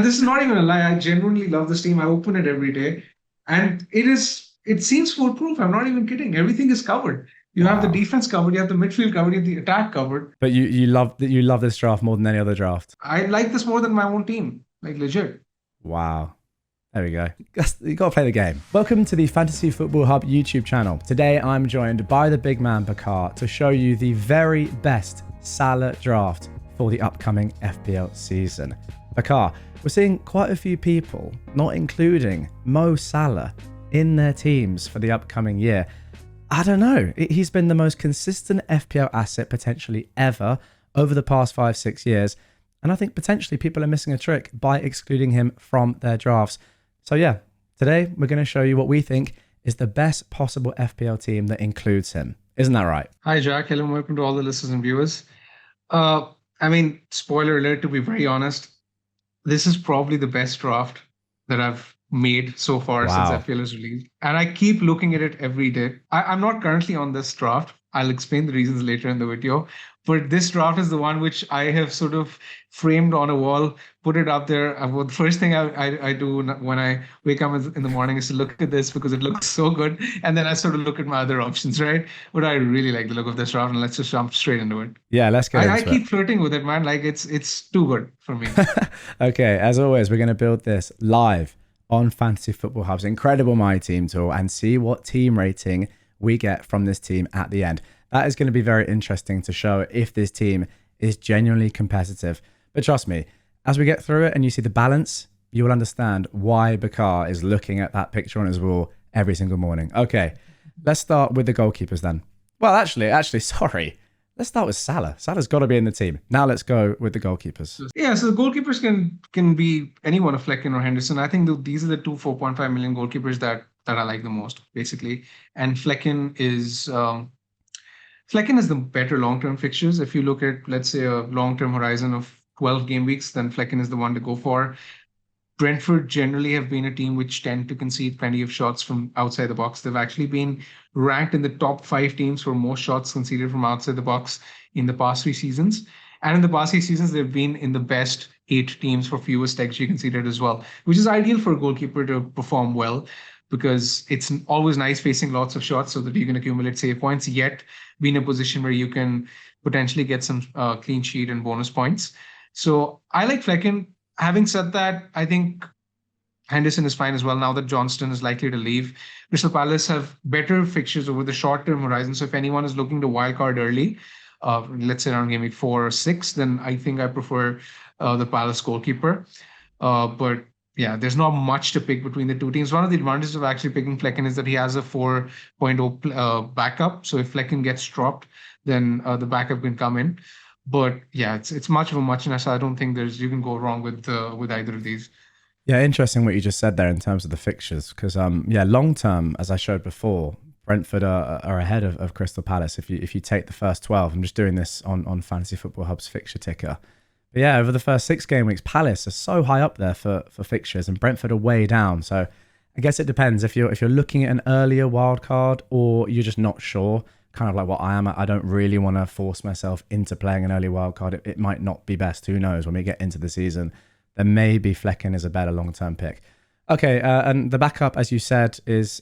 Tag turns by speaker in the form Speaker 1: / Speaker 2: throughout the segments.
Speaker 1: And this is not even a lie. I genuinely love this team. I open it every day, and it seems foolproof. I'm not even kidding. Everything is covered. You have the
Speaker 2: Wow.
Speaker 1: defense covered, you have the midfield covered, you have the attack covered.
Speaker 2: But you love this draft more than any other draft.
Speaker 1: I like this more than my own team. Like legit.
Speaker 2: Wow. There we go. You got to play the game. Welcome to the Fantasy Football Hub YouTube channel. Today I'm joined by the big man Bakar to show you the very best Salah draft for the upcoming FPL season. Bakar, we're seeing quite a few people not including Mo Salah in their teams for the upcoming year. I don't know. He's been the most consistent FPL asset potentially ever over the past 5-6 years. And I think potentially people are missing a trick by excluding him from their drafts. So yeah, today we're going to show you what we think is the best possible FPL team that includes him. Isn't that right?
Speaker 1: Hi Jack, hello, welcome to all the listeners and viewers. Spoiler alert, to be very honest, this is probably the best draft that I've made so far since
Speaker 2: Wow.
Speaker 1: FPL is released. And I keep looking at it every day. I'm not currently on this draft. I'll explain the reasons later in the video. But this draft is the one which I have sort of framed on a wall, put it up there. The first thing I do when I wake up in the morning is to look at this because it looks so good. And then I sort of look at my other options, right? But I really like the look of this draft, and let's just jump straight into it.
Speaker 2: Yeah, let's get
Speaker 1: I
Speaker 2: into it.
Speaker 1: keep flirting with it, man. Like it's too good for me.
Speaker 2: Okay, as always, we're going to build this live on Fantasy Football Hub's incredible My Team tool and see what team rating we get from this team at the end. That is going to be very interesting to show if this team is genuinely competitive. But trust me, as we get through it and you see the balance, you will understand why Bakar is looking at that picture on his wall every single morning. Okay, let's start with the goalkeepers then. Well, actually, sorry. Let's start with Salah. Salah's got to be in the team. Now let's go with the goalkeepers.
Speaker 1: Yeah, so the goalkeepers can be anyone of Flecken or Henderson. I think these are the two 4.5 million goalkeepers that I like the most, basically. And Flecken has the better long-term fixtures. If you look at, let's say, a long-term horizon of 12 game weeks, then Flecken is the one to go for. Brentford generally have been a team which tend to concede plenty of shots from outside the box. They've actually been ranked in the top 5 teams for most shots conceded from outside the box in the past 3 seasons. And in the past 3 seasons, they've been in the best 8 teams for fewest XG conceded as well, which is ideal for a goalkeeper to perform well because it's always nice facing lots of shots so that you can accumulate save points, yet be in a position where you can potentially get some clean sheet and bonus points. So I like Flecken. Having said that, I think Henderson is fine as well now that Johnston is likely to leave. Crystal Palace have better fixtures over the short-term horizon. So if anyone is looking to wildcard early, let's say around game week 4 or 6, then I think I prefer the Palace goalkeeper. But yeah, there's not much to pick between the two teams. One of the advantages of actually picking Flecken is that he has a 4.0 backup. So if Flecken gets dropped, then the backup can come in. But yeah, it's much of a muchness. I don't think you can go wrong with either of these.
Speaker 2: Yeah, interesting what you just said there in terms of the fixtures. Because long term, as I showed before, Brentford are ahead of Crystal Palace. If you take the first 12, I'm just doing this on Fantasy Football Hub's fixture ticker. But yeah, over the first 6 game weeks, Palace are so high up there for fixtures, and Brentford are way down. So I guess it depends if you're looking at an earlier wild card or you're just not sure. Kind of like what I am. I don't really want to force myself into playing an early wild card. It might not be best. Who knows? When we get into the season, then maybe Flecken is a better long-term pick. Okay, and the backup, as you said, is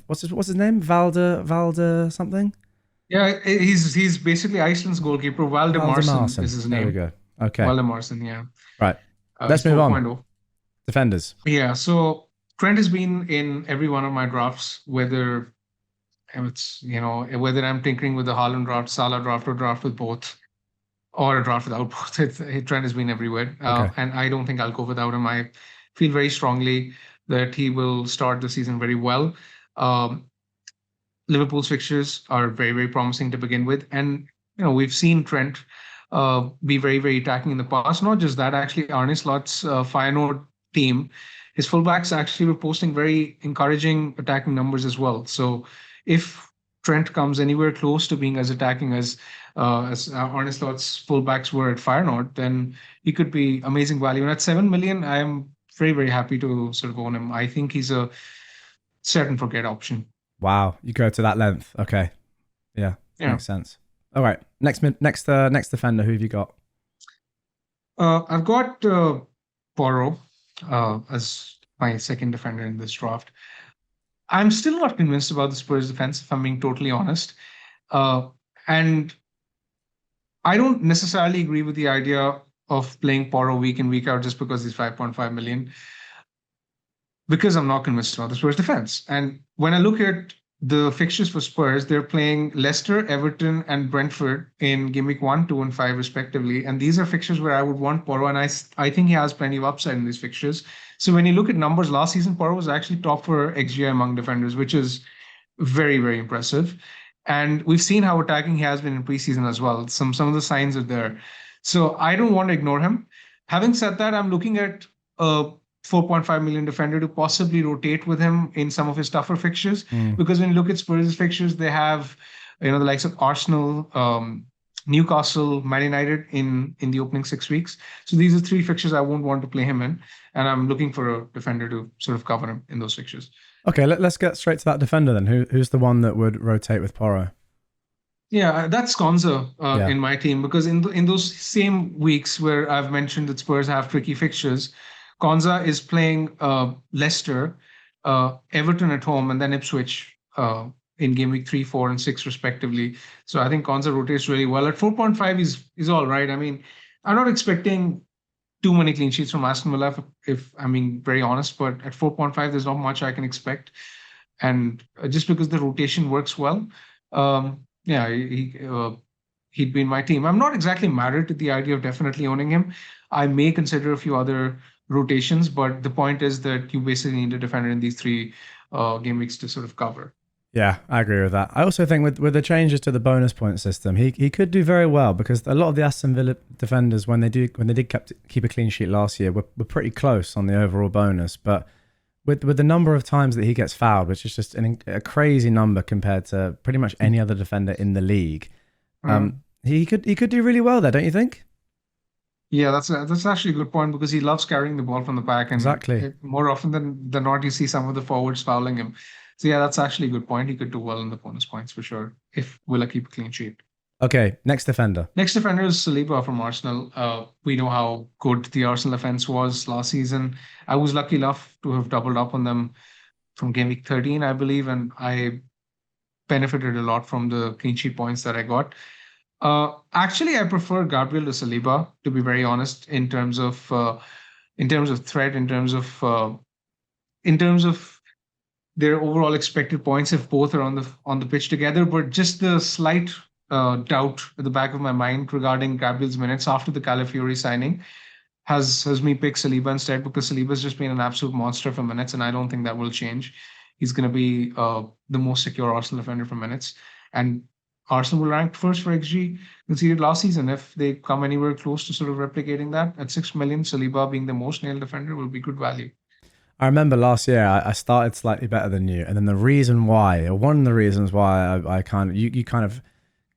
Speaker 2: what's his name? Valder something?
Speaker 1: Yeah, he's basically Iceland's goalkeeper. Valdemarsson is his
Speaker 2: There we
Speaker 1: name.
Speaker 2: go. Okay.
Speaker 1: Valdemarsson, yeah.
Speaker 2: Right. Let's
Speaker 1: He's
Speaker 2: move on.
Speaker 1: 4.0.
Speaker 2: Defenders.
Speaker 1: Yeah, so Trent has been in every one of my drafts, whether whether I'm tinkering with the Haaland draft, Salah draft, or draft with both, or a draft without both. Trent has been everywhere.
Speaker 2: Okay.
Speaker 1: And I don't think I'll go without him. I feel very strongly that he will start the season very well. Liverpool's fixtures are very, very promising to begin with. And, we've seen Trent be very, very attacking in the past. Not just that, actually, Arne Slot's Feyenoord team, his fullbacks actually were posting very encouraging attacking numbers as well. So if Trent comes anywhere close to being as attacking as Arne Slot's fullbacks were at Feyenoord, then he could be amazing value. And at 7 million, I am very, very happy to sort of own him. I think he's a set and forget option.
Speaker 2: Wow, you go to that length. Okay, yeah. Makes sense. All right, next defender. Who have you got?
Speaker 1: I've got Porro as my second defender in this draft. I'm still not convinced about the Spurs defense, if I'm being totally honest. And I don't necessarily agree with the idea of playing Porro week in, week out just because he's 5.5 million, because I'm not convinced about the Spurs defense. And when I look at the fixtures for Spurs, they're playing Leicester, Everton, and Brentford in game week 1, 2, and 5, respectively. And these are fixtures where I would want Porro, and I think he has plenty of upside in these fixtures. So when you look at numbers, last season, Porro was actually top for XGI among defenders, which is very, very impressive. And we've seen how attacking he has been in preseason as well. Some of the signs are there. So I don't want to ignore him. Having said that, I'm looking at a 4.5 million defender to possibly rotate with him in some of his tougher fixtures. Because when you look at Spurs' fixtures, they have, the likes of Arsenal, Newcastle, Man United in the opening 6 weeks. So these are 3 fixtures I won't want to play him in. And I'm looking for a defender to sort of cover him in those fixtures.
Speaker 2: Okay, let's get straight to that defender then. Who's the one that would rotate with Porro?
Speaker 1: Yeah, that's Konza in my team, because in those same weeks where I've mentioned that Spurs have tricky fixtures, Konza is playing Leicester, Everton at home, and then Ipswich in game week 3, 4, and 6, respectively. So I think Konza rotates really well. At 4.5, he's all right. I mean, I'm not expecting too many clean sheets from Aston Villa, if I'm being very honest, but at 4.5, there's not much I can expect. And just because the rotation works well, he'd be in my team. I'm not exactly married to the idea of definitely owning him. I may consider a few other rotations, but the point is that you basically need a defender in these 3 game weeks to sort of cover.
Speaker 2: Yeah, I agree with that. I also think with the changes to the bonus point system, he could do very well, because a lot of the Aston Villa defenders, when they did keep a clean sheet last year, were pretty close on the overall bonus. But with the number of times that he gets fouled, which is just a crazy number compared to pretty much any other defender in the league, he could do really well there, don't you think?
Speaker 1: Yeah, that's actually a good point, because he loves carrying the ball from the back, and
Speaker 2: exactly,
Speaker 1: more often than not, you see some of the forwards fouling him. So yeah, that's actually a good point. He could do well in the bonus points for sure if Villa keep a clean sheet.
Speaker 2: Okay, next defender.
Speaker 1: Next defender is Saliba from Arsenal. We know how good the Arsenal offense was last season. I was lucky enough to have doubled up on them from game week 13, I believe, and I benefited a lot from the clean sheet points that I got. Actually, I prefer Gabriel to Saliba, to be very honest, in terms of threat, in terms of their overall expected points if both are on the pitch together. But just the slight doubt at the back of my mind regarding Gabriel's minutes after the Calafiori signing has me pick Saliba instead, because Saliba's just been an absolute monster for minutes, and I don't think that will change. He's going to be the most secure Arsenal defender for minutes, and Arsenal will rank first for XG conceded last season. If they come anywhere close to sort of replicating that at 6 million, Saliba being the most nailed defender will be good value.
Speaker 2: I remember last year I started slightly better than you, and then the reason why, or one of the reasons why I kind of you kind of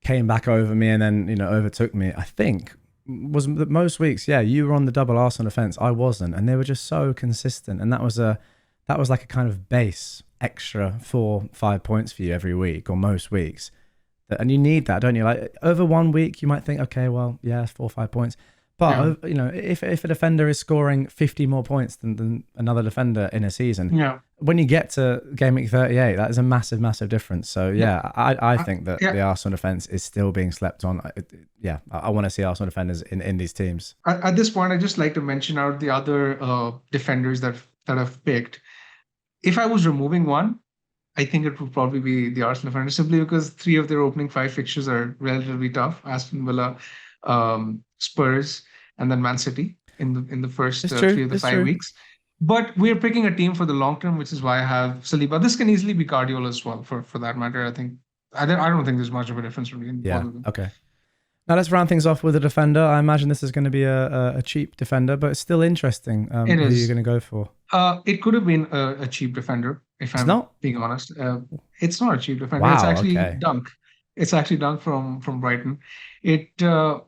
Speaker 2: came back over me and then overtook me, I think, was that most weeks, you were on the double Arsenal defense, I wasn't, and they were just so consistent, and that was like a kind of base extra 4-5 points for you every week or most weeks, and you need that, don't you? Like over 1 week, you might think, okay, well, 4 or 5 points. But if a defender is scoring 50 more points than another defender in a season, when you get to game week 38, that is a massive, massive difference. So I think that the Arsenal defense is still being slept on. I want to see Arsenal defenders in these teams.
Speaker 1: At this point, I'd just like to mention out the other defenders that I've picked. If I was removing one, I think it would probably be the Arsenal defender, simply because 3 of their opening 5 fixtures are relatively tough: Aston Villa, Spurs, and then Man City in the first 3 of the 5 weeks. But we're picking a team for the long term, which is why I have Saliba. This can easily be Guardiola as well, for that matter. I don't think there's much of a difference between all of them.
Speaker 2: Okay. Now let's round things off with a defender. I imagine this is going to be a cheap defender, but it's still interesting who you're going to go for.
Speaker 1: It could have been a cheap defender, if I'm being honest. It's not a cheap defender.
Speaker 2: Wow,
Speaker 1: it's actually Dunk. It's actually Dunk from Brighton. It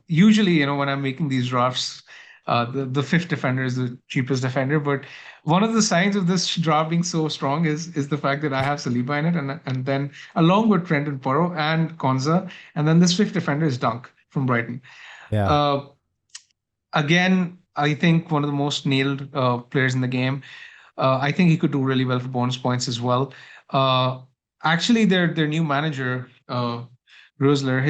Speaker 1: usually, when I'm making these drafts, the 5th defender is the cheapest defender. But one of the signs of this draft being so strong is the fact that I have Saliba in it, and then along with Trent and Porro and Konza, and then this 5th defender is Dunk from Brighton.
Speaker 2: Yeah.
Speaker 1: Again, I think one of the most nailed players in the game. I think he could do really well for bonus points as well. Uh, Actually, their new manager, Rosler,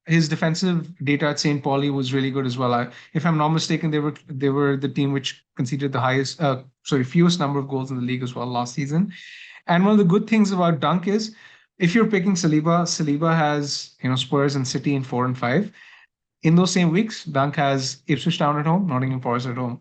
Speaker 1: his defensive data at St. Pauli was really good as well. If I'm not mistaken, they were the team which conceded the fewest number of goals in the league as well last season. And one of the good things about Dunk is, if you're picking Saliba has Spurs and City in 4 and 5. In those same weeks, Dunk has Ipswich Town at home, Nottingham Forest at home.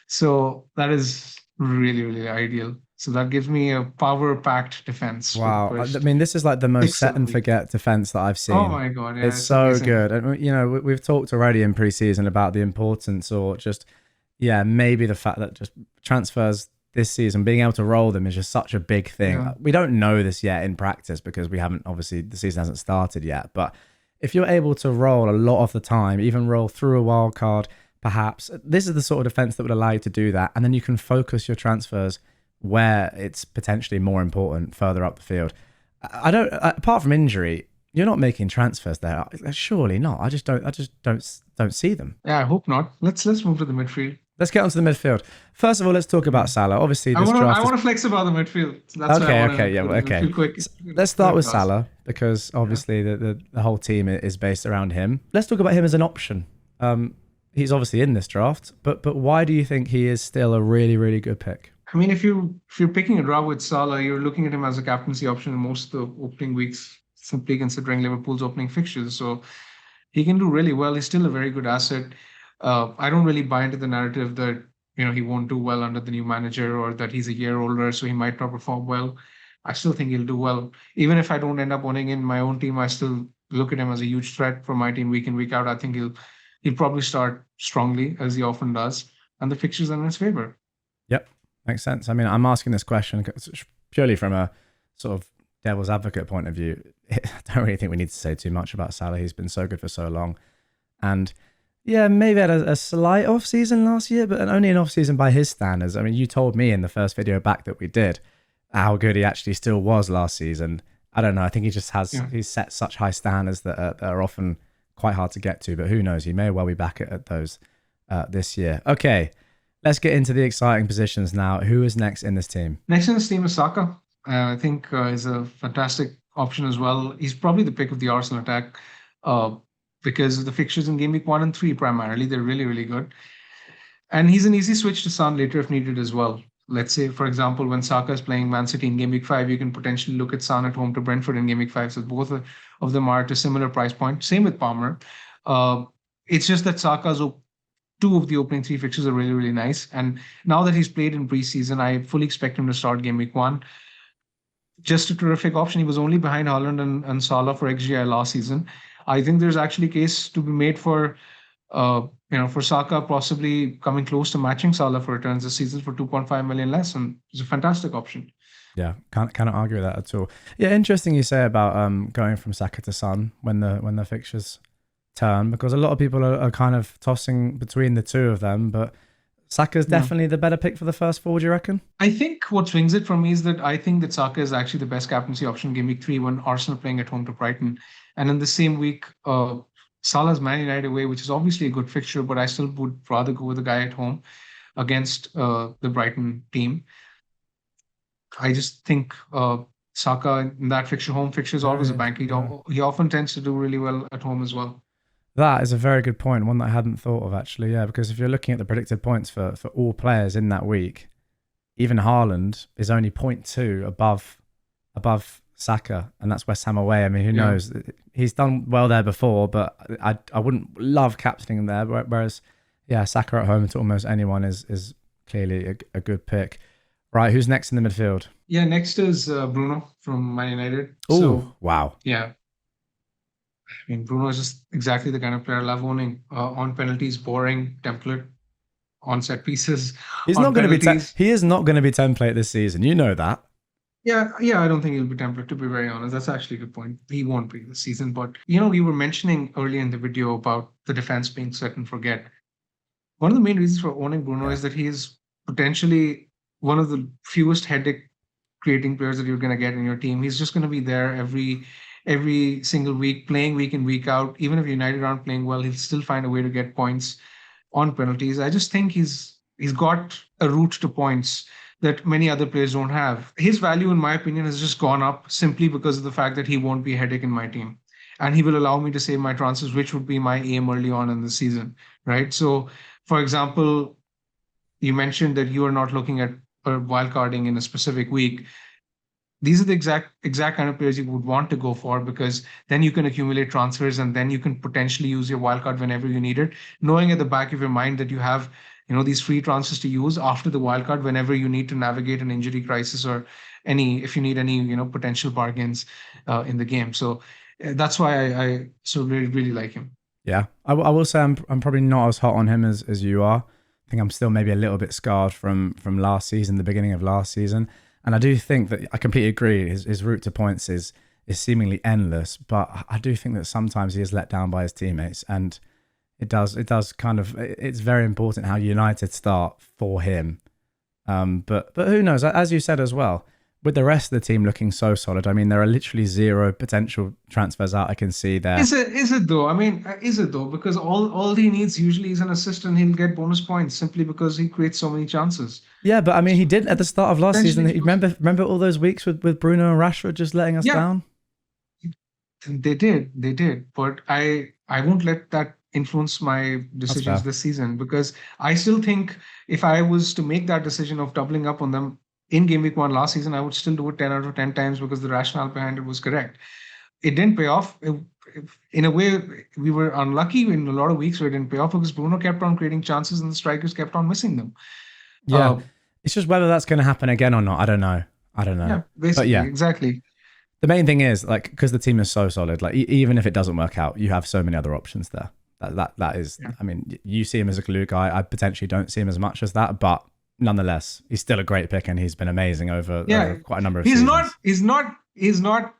Speaker 1: So that is really, really ideal. So that gives me a power-packed defense for the
Speaker 2: Wow. I
Speaker 1: first
Speaker 2: mean, this is like the most
Speaker 1: six,
Speaker 2: set
Speaker 1: seven
Speaker 2: and
Speaker 1: weeks.
Speaker 2: forget defense that I've
Speaker 1: Oh
Speaker 2: seen.
Speaker 1: my God, yeah,
Speaker 2: It's
Speaker 1: it's
Speaker 2: so
Speaker 1: amazing.
Speaker 2: good. And, we've talked already in preseason about the importance, or just, yeah, maybe the fact that just transfers this season, being able to roll them is just such a big thing.
Speaker 1: Yeah.
Speaker 2: We don't know this yet in practice because we haven't, obviously, the season hasn't started yet. But if you're able to roll a lot of the time, even roll through a wild card, perhaps, this is the sort of defense that would allow you to do that. And then you can focus your transfers where it's potentially more important further up the field. I don't, apart from injury, you're not making transfers there. Surely not. I just don't see them.
Speaker 1: Yeah, I hope not. Let's move to the midfield.
Speaker 2: Let's get onto the midfield. First of all, let's talk
Speaker 1: Yeah.
Speaker 2: about Salah. Obviously,
Speaker 1: I
Speaker 2: this
Speaker 1: want to I
Speaker 2: draft is
Speaker 1: want to flex about the midfield. So that's why I
Speaker 2: okay.
Speaker 1: want
Speaker 2: Okay,
Speaker 1: to
Speaker 2: yeah,
Speaker 1: go
Speaker 2: well,
Speaker 1: to the
Speaker 2: okay.
Speaker 1: midfield quick.
Speaker 2: Let's start with
Speaker 1: Fast.
Speaker 2: Salah because
Speaker 1: Yeah.
Speaker 2: obviously the whole team is based around him. Let's talk about him as an option. He's obviously in this draft, but why do you think he is still a really, really good pick?
Speaker 1: I mean, if you're picking a draw with Salah, you're looking at him as a captaincy option in most of the opening weeks, simply considering Liverpool's opening fixtures. So he can do really well. He's still a very good asset. I don't really buy into the narrative that he won't do well under the new manager, or that he's a year older, so he might not perform well. I still think he'll do well. Even if I don't end up owning in my own team, I still look at him as a huge threat for my team week in, week out. I think he'll probably start strongly, as he often does, and the fixtures are in his favor.
Speaker 2: Yep, makes sense. I mean, I'm asking this question purely from a sort of devil's advocate point of view. I don't really think we need to say too much about Salah. He's been so good for so long. And yeah, maybe had a slight off season last year, but only an off season by his standards. I mean, you told me in the first video back that we did how good he actually still was last season. I don't know. I think he just has,
Speaker 1: Yeah.
Speaker 2: he's set such high standards that are often quite hard to get to, but who knows? He may well be back at those this year. Okay, let's get into the exciting positions now. Who is next in this team?
Speaker 1: Next in his team is Saka. I think is a fantastic option as well. He's probably the pick of the Arsenal attack, uh, because of the fixtures in game week 1 and 3 primarily. They're really, really good. And he's an easy switch to Son later if needed as well. Let's say, for example, when Saka is playing Man City in game week 5, you can potentially look at Son at home to Brentford in game week 5. So both of them are at a similar price point. Same with Palmer. Uh, it's just that two of the opening 3 fixtures are really, really nice. And now that he's played in preseason, I fully expect him to start game week 1. Just a terrific option. He was only behind Holland and Salah for XGI last season. I think there's actually a case to be made for for Saka possibly coming close to matching Salah for returns this season for 2.5 million less, and it's a fantastic option.
Speaker 2: Yeah, can't argue with that at all. Yeah, interesting you say about going from Saka to Son when the fixtures turn, because a lot of people are kind of tossing between the two of them, but Saka's
Speaker 1: Yeah.
Speaker 2: definitely the better pick for the first 4, do you reckon?
Speaker 1: I think what swings it for me is that I think that Saka is actually the best captaincy option game week 3 when Arsenal playing at home to Brighton. And in the same week, Salah's Man United away, which is obviously a good fixture, but I still would rather go with the guy at home against the Brighton team. I just think Saka in that fixture, home fixture, is always a bank. He often tends to do really well at home as well.
Speaker 2: That is a very good point, one that I hadn't thought of actually, yeah, because if you're looking at the predicted points for all players in that week, even Haaland is only 0.2 above Saka, and that's West Ham away. I mean, who knows? He's done well there before, but I wouldn't love captaining him there, whereas, yeah, Saka at home to almost anyone is clearly a good pick. Right, who's next in the midfield?
Speaker 1: Yeah, next is Bruno from Man United.
Speaker 2: Oh,
Speaker 1: So,
Speaker 2: wow.
Speaker 1: yeah, I mean, Bruno is just exactly the kind of player I love owning. On penalties, boring template. On set pieces,
Speaker 2: He's
Speaker 1: on
Speaker 2: not going to be.
Speaker 1: penalties.
Speaker 2: He is not going to be template this season. You know that.
Speaker 1: Yeah, I don't think he'll be template, to be very honest. That's actually a good point. He won't be this season. But, we were mentioning earlier in the video about the defense being set and forget. One of the main reasons for owning Bruno is that he is potentially one of the fewest headache creating players that you're going to get in your team. He's just going to be there every single week, playing week in, week out. Even if United aren't playing well, he'll still find a way to get points. on penalties. I just think he's got a route to points that many other players don't have. His value, in my opinion, has just gone up simply because of the fact that he won't be a headache in my team. And he will allow me to save my transfers, which would be my aim early on in the season, right? So, for example, you mentioned that you are not looking at wildcarding in a specific week. These are the exact kind of players you would want to go for, because then you can accumulate transfers and then you can potentially use your wildcard whenever you need it, knowing at the back of your mind that you have these free transfers to use after the wildcard whenever you need to navigate an injury crisis, or if you need any potential bargains in the game. So that's why I so really like him.
Speaker 2: Yeah, I will say I'm probably not as hot on him as you are. I think I'm still maybe a little bit scarred from last season, the beginning of last season. And I do think that I completely agree. His route to points is seemingly endless, but I do think that sometimes he is let down by his teammates, and it does kind of, it's very important how United start for him. But who knows? As you said as well, with the rest of the team looking so solid, I mean, there are literally zero potential transfers out I can see there.
Speaker 1: Is it though? I mean, is it though? Because all he needs usually is an assist, and he'll get bonus points simply because he creates so many chances.
Speaker 2: Yeah, but I mean, he did at the start of last season.
Speaker 1: Potentially,
Speaker 2: Remember all those weeks with Bruno and Rashford just letting us
Speaker 1: yeah,
Speaker 2: down?
Speaker 1: they did. But I won't let that influence my
Speaker 2: That's
Speaker 1: decisions
Speaker 2: fair.
Speaker 1: this season, because I still think if I was to make that decision of doubling up on them in game week 1 last season, I would still do it 10 out of 10 times, because the rationale behind it was correct. It didn't pay off. In a way, we were unlucky in a lot of weeks where it didn't pay off, because Bruno kept on creating chances and the strikers kept on missing them.
Speaker 2: Yeah, it's just whether that's going to happen again or not. I don't know.
Speaker 1: Yeah, basically,
Speaker 2: but yeah,
Speaker 1: exactly.
Speaker 2: the main thing is, like, because the team is so solid, like even if it doesn't work out, you have so many other options there. That is,
Speaker 1: Yeah.
Speaker 2: I mean, you see him as a glue guy. I potentially don't see him as much as that, but nonetheless, he's still a great pick, and he's been amazing over quite a number of seasons.
Speaker 1: He's not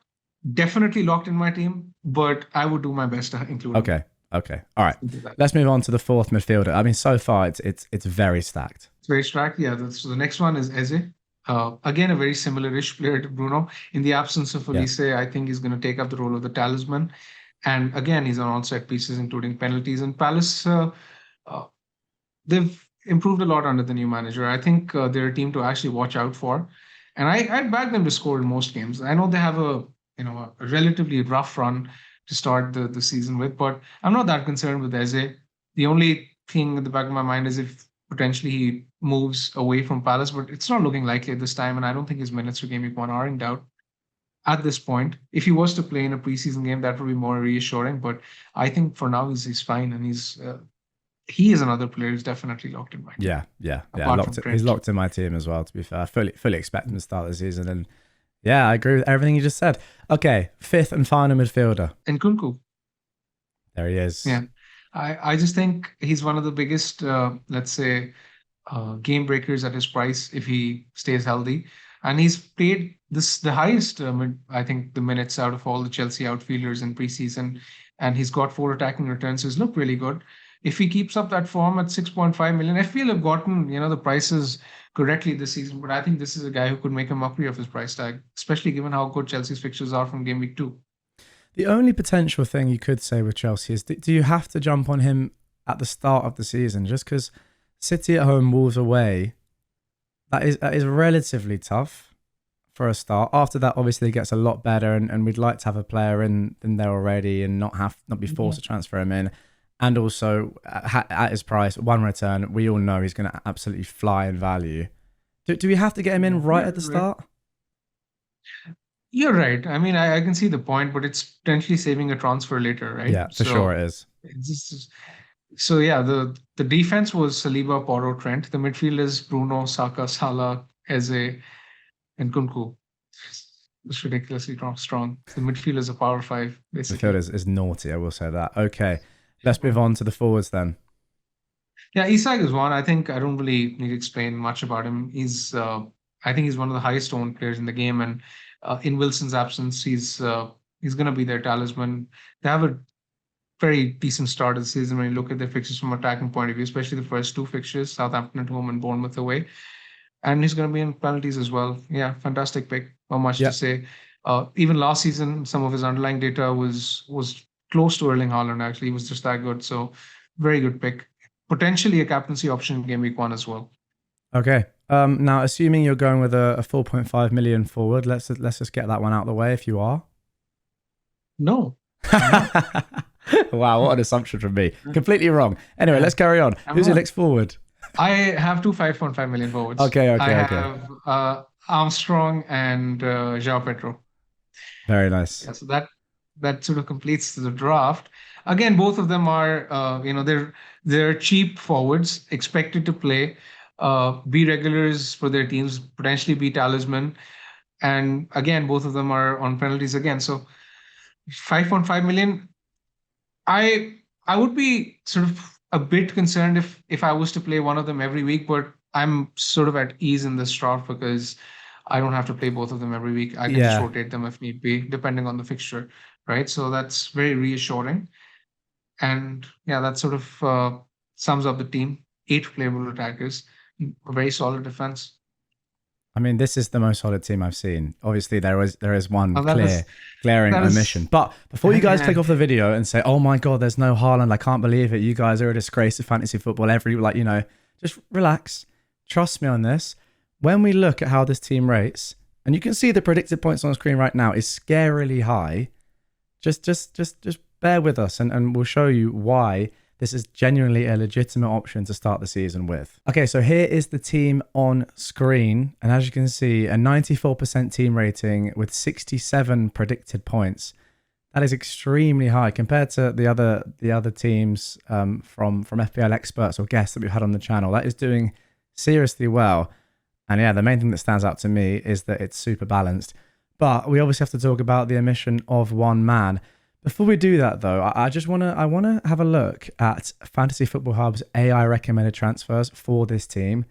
Speaker 1: definitely locked in my team, but I would do my best to include him.
Speaker 2: Okay. All right. Let's move on to the fourth midfielder. I mean, so far it's very stacked.
Speaker 1: It's very stacked. Yeah. So the next one is Eze. Again, a very similar-ish player to Bruno. In the absence of Elise, I think he's going to take up the role of the talisman. And again, he's on all set pieces, including penalties. And Palace, they've improved a lot under the new manager. I think they're a team to actually watch out for. And I'd back them to score in most games. I know they have a relatively rough run to start the season with, but I'm not that concerned with Eze. The only thing in the back of my mind is if potentially he moves away from Palace, but it's not looking likely at this time, and I don't think his minutes for game week 1 are in doubt at this point. If he was to play in a preseason game, that would be more reassuring, but I think for now he's fine, and he is another player who's definitely locked in my team.
Speaker 2: Yeah. He's locked in my team as well, to be fair. I fully expect him to start the season, and yeah, I agree with everything you just said. Okay, fifth and final midfielder.
Speaker 1: And Kunku.
Speaker 2: There he is.
Speaker 1: Yeah. I just think he's one of the biggest, let's say, game breakers at his price if he stays healthy. And he's played the highest, I think, the minutes out of all the Chelsea outfielders in preseason. And he's got 4 attacking returns. So he's looked really good. If he keeps up that form at 6.5 million, FPL have gotten, the prices correctly this season. But I think this is a guy who could make a mockery of his price tag, especially given how good Chelsea's fixtures are from game week 2.
Speaker 2: The only potential thing you could say with Chelsea is, do you have to jump on him at the start of the season? Just because City at home, Wolves away, that is relatively tough for a start. After that, obviously, it gets a lot better, and we'd like to have a player in there already and not be forced to transfer him in. And also, at his price, 1 return, we all know he's going to absolutely fly in value. Do we have to get him in right at the start?
Speaker 1: You're right. I mean, I can see the point, but it's potentially saving a transfer later, right?
Speaker 2: Yeah, for sure it is.
Speaker 1: So yeah, the defense was Saliba, Porro, Trent. The midfield is Bruno, Saka, Salah, Eze, and Kunku. It's ridiculously strong. The midfield is a power 5, basically.
Speaker 2: The midfield is naughty, I will say that. Okay, let's move on to the forwards then.
Speaker 1: Yeah, Isak is one. I think I don't really need to explain much about him. I think he's one of the highest owned players in the game, and in Wilson's absence, he's going to be their talisman. They have a very decent start of the season when you look at their fixtures from an attacking point of view, especially the first 2 fixtures, Southampton at home and Bournemouth away. And he's going to be in penalties as well. Yeah, fantastic pick. Not much to say. Even last season, some of his underlying data was close to Erling Haaland, actually. He was just that good. So very good pick. potentially a captaincy option in game week 1 as well.
Speaker 2: Okay. Now, assuming you're going with a 4.5 million forward, let's just get that one out of the way if you are.
Speaker 1: No, I'm not.
Speaker 2: Wow, what an assumption from me. Completely wrong. Anyway, let's carry on.
Speaker 1: I'm
Speaker 2: Who's your
Speaker 1: not.
Speaker 2: next forward?
Speaker 1: I have two 5.5 million forwards.
Speaker 2: Okay.
Speaker 1: I have Armstrong and João Pedro.
Speaker 2: Very nice.
Speaker 1: Yeah, so that sort of completes the draft. Again, both of them are they're cheap forwards, expected to play, be regulars for their teams, potentially be talisman, and again, both of them are on penalties again. So 5.5 million. I would be sort of a bit concerned if I was to play one of them every week, but I'm sort of at ease in this draft because I don't have to play both of them every week. I can just rotate them if need be, depending on the fixture, right? So that's very reassuring. And yeah, that sort of sums up the team. 8 playable attackers, a very solid defense.
Speaker 2: I mean, this is the most solid team I've seen. Obviously, there is one
Speaker 1: Now
Speaker 2: glaring
Speaker 1: that is
Speaker 2: omission. But before you guys click off the video and say, "Oh my God, there's no Haaland. I can't believe it. You guys are a disgrace to fantasy football." Just relax. Trust me on this. When we look at how this team rates, and you can see the predicted points on the screen right now is scarily high. Just bear with us, and we'll show you why this is genuinely a legitimate option to start the season with. Okay, so here is the team on screen. And as you can see, a 94% team rating with 67 predicted points. That is extremely high compared to the other teams from FPL experts or guests that we've had on the channel. That is doing seriously well. And yeah, the main thing that stands out to me is that it's super balanced. But we obviously have to talk about the omission of one man. Before we do that, though, I want to have a look at Fantasy Football Hub's AI recommended transfers for this team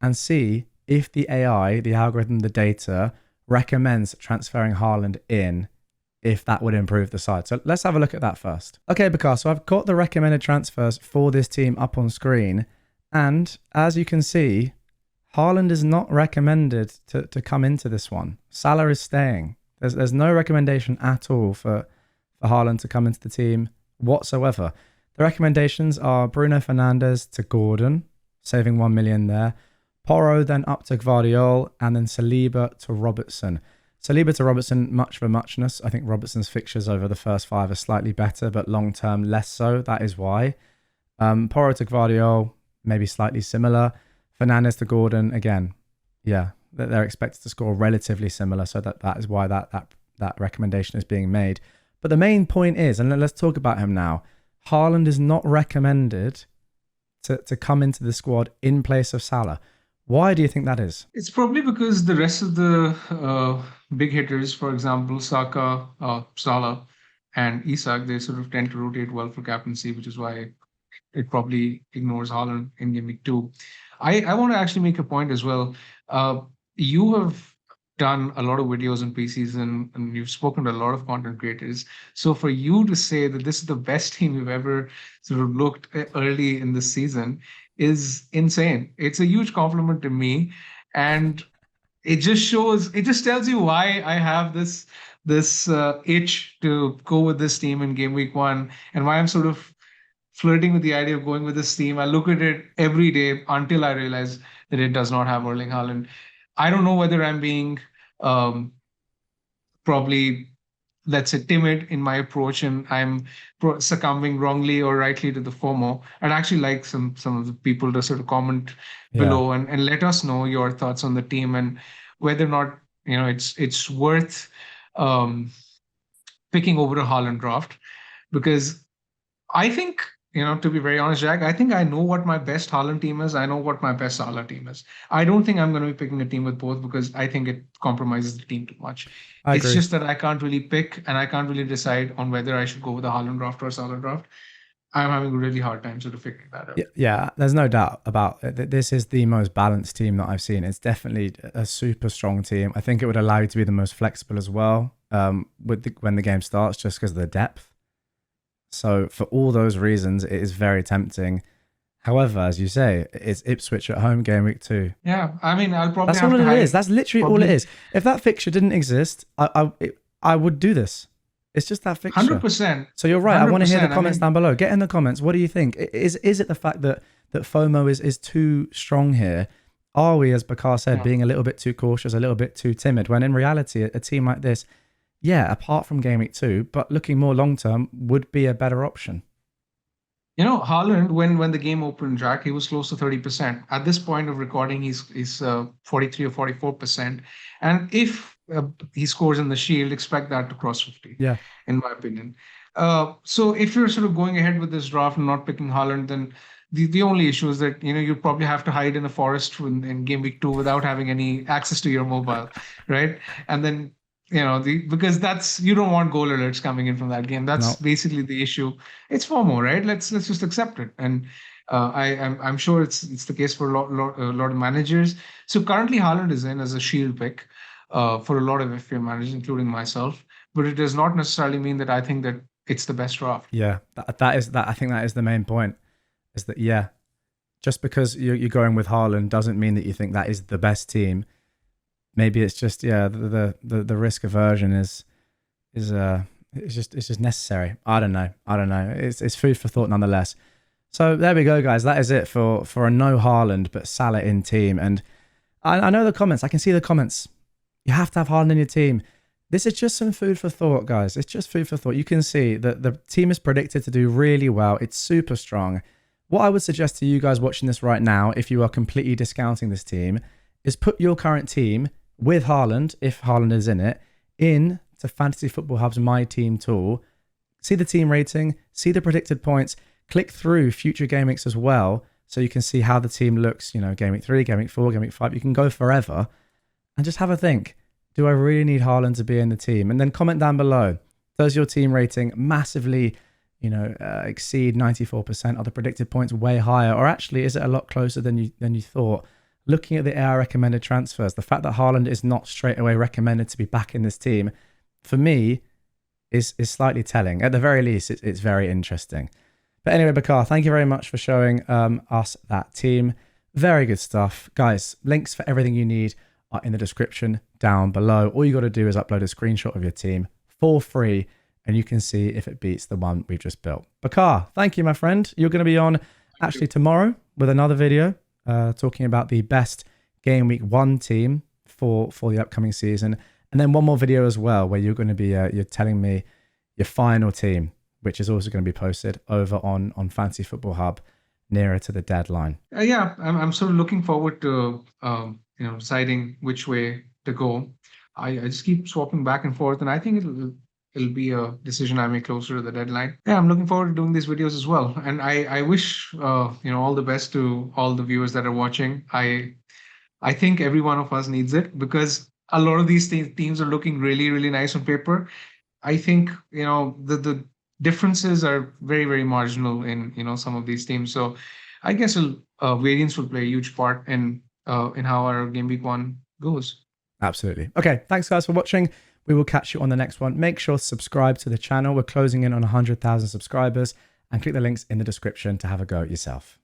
Speaker 2: and see if the AI, the algorithm, the data recommends transferring Haaland in, if that would improve the side. So let's have a look at that first. Okay, Bakar, so I've got the recommended transfers for this team up on screen. And as you can see, Haaland is not recommended to come into this one. Salah is staying. There's no recommendation at all for Haaland to come into the team whatsoever. The recommendations are Bruno Fernandes to Gordon, saving 1 million there. Porro then up to Gvardiol, and then Saliba to Robertson. Saliba to Robertson, much of a muchness. I think Robertson's fixtures over the first 5 are slightly better, but long term less so. That is why. Porro to Gvardiol, maybe slightly similar. Fernandes to Gordon, again, yeah, they're expected to score relatively similar, so that is why that recommendation is being made. But the main point is, and let's talk about him now, Haaland is not recommended to come into the squad in place of Salah. Why do you think that is?
Speaker 1: It's probably because the rest of the big hitters, for example, Saka, Salah, and Isak, they sort of tend to rotate well for captaincy, which is why it probably ignores Haaland in game week 2. I want to actually make a point as well. You have done a lot of videos in preseason and you've spoken to a lot of content creators. So for you to say that this is the best team you've ever sort of looked at early in the season is insane. It's a huge compliment to me. And it just tells you why I have this itch to go with this team in game week 1 and why I'm sort of flirting with the idea of going with this team. I look at it every day until I realize that it does not have Erling Haaland. I don't know whether I'm being probably, let's say, timid in my approach and I'm succumbing wrongly or rightly to the FOMO. I'd actually like some of the people to sort of comment below and let us know your thoughts on the team and whether or not it's worth picking over a Haaland draft. Because I think, to be very honest, Jack, I think I know what my best Haaland team is. I know what my best Salah team is. I don't think I'm going to be picking a team with both because I think it compromises the team too much. It's just that I can't really pick and I can't really decide on whether I should go with a Haaland draft or a Salah draft. I'm having a really hard time sort of figuring that out.
Speaker 2: Yeah, there's no doubt about it. This is the most balanced team that I've seen. It's definitely a super strong team. I think it would allow you to be the most flexible as well when the game starts, just because of the depth. So for all those reasons, it is very tempting. However, as you say, it's Ipswich at home game week 2.
Speaker 1: Yeah, I mean, I'll probably
Speaker 2: That's all it is. That's literally all it is. If that fixture didn't exist, I would do this. It's just that fixture.
Speaker 1: 100%.
Speaker 2: So you're right. I want to hear the comments down below. Get in the comments. What do you think? Is it the fact that that FOMO is too strong here? Are we, as Bakar said,
Speaker 1: Yeah.
Speaker 2: being a little bit too cautious, a little bit too timid, when in reality, a team like this, yeah, apart from Game Week 2, but looking more long term, would be a better option?
Speaker 1: Haaland, when the game opened, Jack, he was close to 30%. At this point of recording, he's 43 or 44%. And if he scores in the Shield, expect that to cross 50,
Speaker 2: Yeah.
Speaker 1: in my opinion. So if you're sort of going ahead with this draft and not picking Haaland, then the only issue is that you probably have to hide in a forest in game week 2 without having any access to your mobile, right? And then because that's you don't want goal alerts coming in from that game. That's
Speaker 2: No.
Speaker 1: basically the issue. It's FOMO, right? Let's just accept it. And I'm sure it's the case for a lot of managers. So currently Haaland is in as a shield pick for a lot of FPL managers, including myself. But it does not necessarily mean that I think that it's the best draft.
Speaker 2: Yeah, that is that. I think that is the main point. Is that just because you're going with Haaland doesn't mean that you think that is the best team. Maybe it's just the risk aversion is it's just necessary. I don't know. It's food for thought nonetheless. So there we go, guys. That is it for a no Haaland but Salah in team. And I know the comments. I can see the comments. You have to have Haaland in your team. This is just some food for thought, guys. It's just food for thought. You can see that the team is predicted to do really well. It's super strong. What I would suggest to you guys watching this right now, if you are completely discounting this team, is put your current team with Haaland, if Haaland is in it, in to Fantasy Football Hub's My Team tool. See the team rating, see the predicted points, click through future game weeks as well, so you can see how the team looks, game week 3, game week 4, game week 5. You can go forever and just have a think. Do I really need Haaland to be in the team? And then comment down below. Does your team rating massively, exceed 94%? Are the predicted points way higher? Or actually, is it a lot closer than you thought? Looking at the AI recommended transfers, the fact that Haaland is not straight away recommended to be back in this team, for me, is slightly telling. At the very least, it's very interesting. But anyway, Bakar, thank you very much for showing us that team. Very good stuff. Guys, links for everything you need are in the description down below. All you got to do is upload a screenshot of your team for free, and you can see if it beats the one we've just built. Bakar, thank you, my friend. You're going to be on actually tomorrow with another video talking about the best game week 1 team for the upcoming season, and then one more video as well where you're going to be you're telling me your final team, which is also going to be posted over on Fantasy Football Hub nearer to the deadline.
Speaker 1: I'm sort of looking forward to deciding which way to go. I just keep swapping back and forth, and I think it'll be a decision I make closer to the deadline. Yeah, I'm looking forward to doing these videos as well, and I wish all the best to all the viewers that are watching. I think every one of us needs it because a lot of these teams are looking really, really nice on paper. I think the differences are very, very marginal in some of these teams. So I guess variance will play a huge part in how our game week 1 goes.
Speaker 2: Absolutely. Okay, thanks guys for watching. We will catch you on the next one. Make sure to subscribe to the channel. We're closing in on 100,000 subscribers, and click the links in the description to have a go at yourself.